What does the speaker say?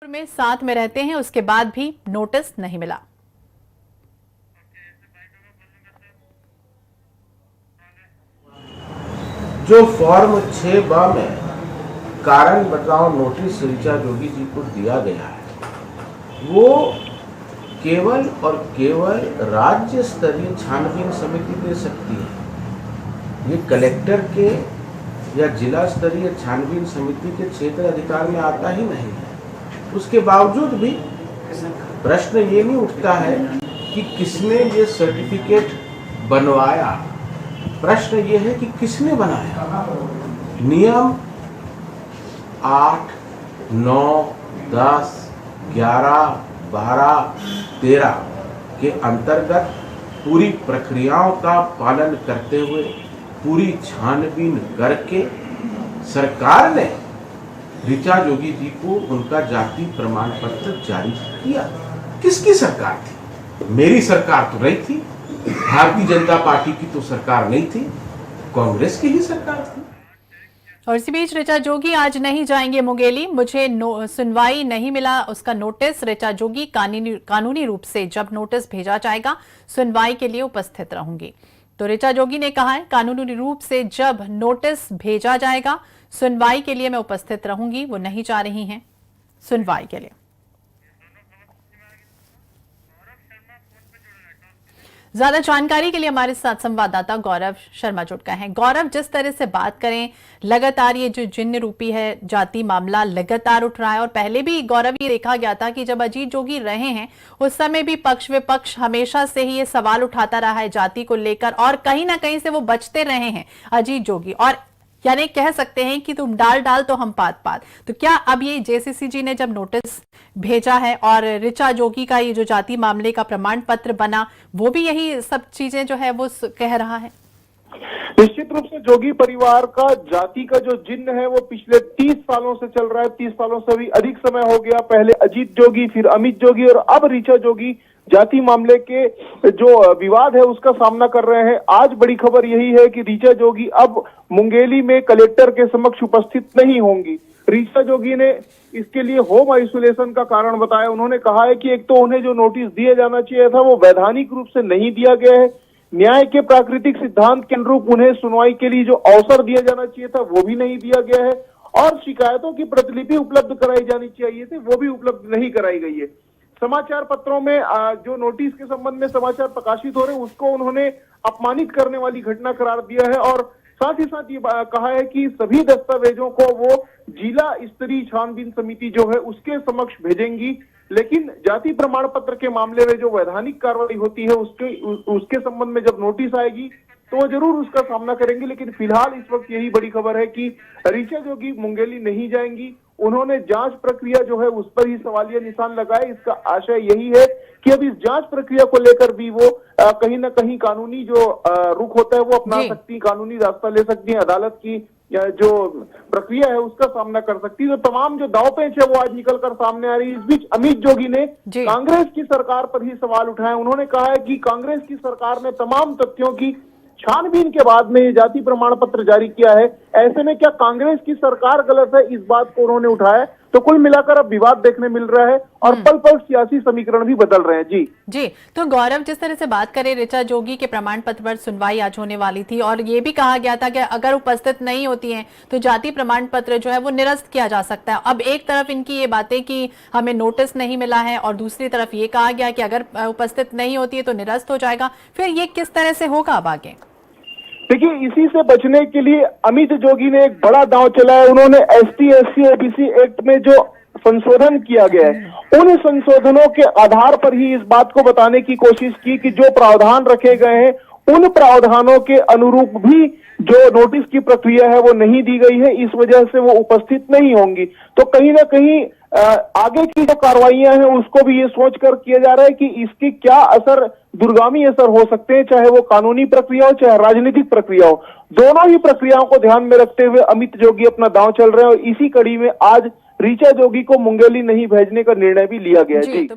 में साथ में रहते हैं, उसके बाद भी नोटिस नहीं मिला। जो फॉर्म 6 में कारण बताओ नोटिस ऋचा जोगी जी को दिया गया है, वो केवल और केवल राज्य स्तरीय छानबीन समिति दे सकती है। ये कलेक्टर के या जिला स्तरीय छानबीन समिति के क्षेत्र अधिकार में आता ही नहीं है। उसके बावजूद भी प्रश्न ये नहीं उठता है कि किसने ये सर्टिफिकेट बनवाया, प्रश्न ये है कि किसने बनाया। नियम 8, 9, 10, 11, 12, 13 के अंतर्गत पूरी प्रक्रियाओं का पालन करते हुए पूरी छानबीन करके सरकार ने ऋचा जोगी जी को उनका जाति प्रमाण पत्र जारी किया। किसकी सरकार थी? मेरी सरकार तो नहीं थी, भारतीय जनता पार्टी की तो सरकार नहीं थी, कांग्रेस की ही सरकार थी। और इसी बीच ऋचा जोगी आज नहीं जाएंगे मुंगेली। मुझे सुनवाई नहीं मिला उसका नोटिस। ऋचा जोगी कानूनी रूप से जब नोटिस भेजा जाएगा सुनवाई के लिए उपस्थित रहूंगी। तो ऋचा जोगी ने कहा है कानूनी रूप से जब नोटिस भेजा जाएगा सुनवाई के लिए मैं उपस्थित रहूंगी। वो नहीं जा रही हैं सुनवाई के लिए। ज्यादा जानकारी के लिए हमारे साथ संवाददाता गौरव शर्मा जुड़ गए हैं। गौरव, जिस तरह से बात करें, लगातार ये जो जिन्न रूपी है जाति मामला लगातार उठ रहा है और पहले भी गौरव ये देखा गया था कि जब अजीत जोगी रहे हैं उस समय भी पक्ष विपक्ष हमेशा से ही ये सवाल उठाता रहा है जाति को लेकर और कहीं ना कहीं से वो बचते रहे हैं अजीत जोगी, और यानी कह सकते हैं कि तुम डाल तो हम पात। तो क्या अब ये जेसीसी जी ने जब नोटिस भेजा है और ऋचा जोगी का ये जो जाति मामले का प्रमाण पत्र बना, वो भी यही सब चीजें जो है वो कह रहा है? निश्चित रूप से जोगी परिवार का जाति का जो जिन्न है वो पिछले 30 सालों से चल रहा है। 30 सालों से भी अधिक समय हो गया। पहले अजीत जोगी, फिर अमित जोगी और अब ऋचा जोगी जाति मामले के जो विवाद है उसका सामना कर रहे हैं। आज बड़ी खबर यही है कि ऋचा जोगी अब मुंगेली में कलेक्टर के समक्ष उपस्थित नहीं होंगी। ऋचा जोगी ने इसके लिए होम आइसोलेशन का कारण बताया। उन्होंने कहा है कि एक तो उन्हें जो नोटिस दिया जाना चाहिए था वो वैधानिक रूप से नहीं दिया गया है। न्याय के प्राकृतिक सिद्धांत के अनुरूप उन्हें सुनवाई के लिए जो अवसर दिया जाना चाहिए था वो भी नहीं दिया गया है और शिकायतों की प्रतिलिपि उपलब्ध कराई जानी चाहिए थी वो भी उपलब्ध नहीं कराई गई है। समाचार पत्रों में जो नोटिस के संबंध में समाचार प्रकाशित हो रहे हैं उसको उन्होंने अपमानित करने वाली घटना करार दिया है और साथ ही साथ ये कहा है कि सभी दस्तावेजों को वो जिला स्तरीय छानबीन समिति जो है उसके समक्ष भेजेंगी, लेकिन जाति प्रमाण पत्र के मामले में जो वैधानिक कार्रवाई होती है उसके संबंध में जब नोटिस आएगी तो वो जरूर उसका सामना करेंगे। लेकिन फिलहाल इस वक्त यही बड़ी खबर है कि ऋचा जोगी मुंगेली नहीं जाएंगी। उन्होंने जांच प्रक्रिया जो है उस पर ही सवालिया निशान लगाए। इसका आशय यही है कि अब इस जांच प्रक्रिया को लेकर भी वो कहीं ना कहीं कानूनी जो रुख होता है वो अपना सकती है, कानूनी रास्ता ले सकती है, अदालत की जो प्रक्रिया है उसका सामना कर सकती है। तो तमाम जो दाव पेच है वो आज निकल कर सामने आ रही है। इस बीच अमित जोगी ने कांग्रेस की सरकार पर ही सवाल उठाए। उन्होंने कहा है कि कांग्रेस की सरकार ने तमाम तथ्यों की छानबीन के बाद में ये जाति प्रमाण पत्र जारी किया है। ऐसे में क्या कांग्रेस की सरकार गलत है, इस बात को उन्होंने उठाया। तो कुल मिलाकर अब विवाद देखने मिल रहा है और पल पल सियासी समीकरण भी बदल रहे हैं। जी तो गौरव, जिस तरह से बात करें ऋचा जोगी के प्रमाण पत्र पर सुनवाई आज होने वाली थी और ये भी कहा गया था कि अगर उपस्थित नहीं होती हैं तो जाति प्रमाण पत्र जो है वो निरस्त किया जा सकता है। अब एक तरफ इनकी ये बातें कि हमें नोटिस नहीं मिला है और दूसरी तरफ ये कहा गया कि अगर उपस्थित नहीं होती है तो निरस्त हो जाएगा। फिर ये किस तरह से होगा अब आगे? देखिए, इसी से बचने के लिए अमित जोगी ने एक बड़ा दांव चलाया। उन्होंने ST, SC, OBC एक्ट में जो संशोधन किया गया है उन संशोधनों के आधार पर ही इस बात को बताने की कोशिश की कि जो प्रावधान रखे गए हैं उन प्रावधानों के अनुरूप भी जो नोटिस की प्रक्रिया है वो नहीं दी गई है, इस वजह से वो उपस्थित नहीं होंगी। तो कहीं ना कहीं आगे की जो कार्रवाइयां हैं उसको भी ये सोचकर किया जा रहा है कि इसकी क्या असर, दूरगामी असर हो सकते हैं, चाहे वो कानूनी प्रक्रिया हो चाहे राजनीतिक प्रक्रिया हो। दोनों ही प्रक्रियाओं को ध्यान में रखते हुए अमित जोगी अपना दांव चल रहे हैं और इसी कड़ी में आज ऋचा जोगी को मुंगेली नहीं भेजने का निर्णय भी लिया गया है। जी।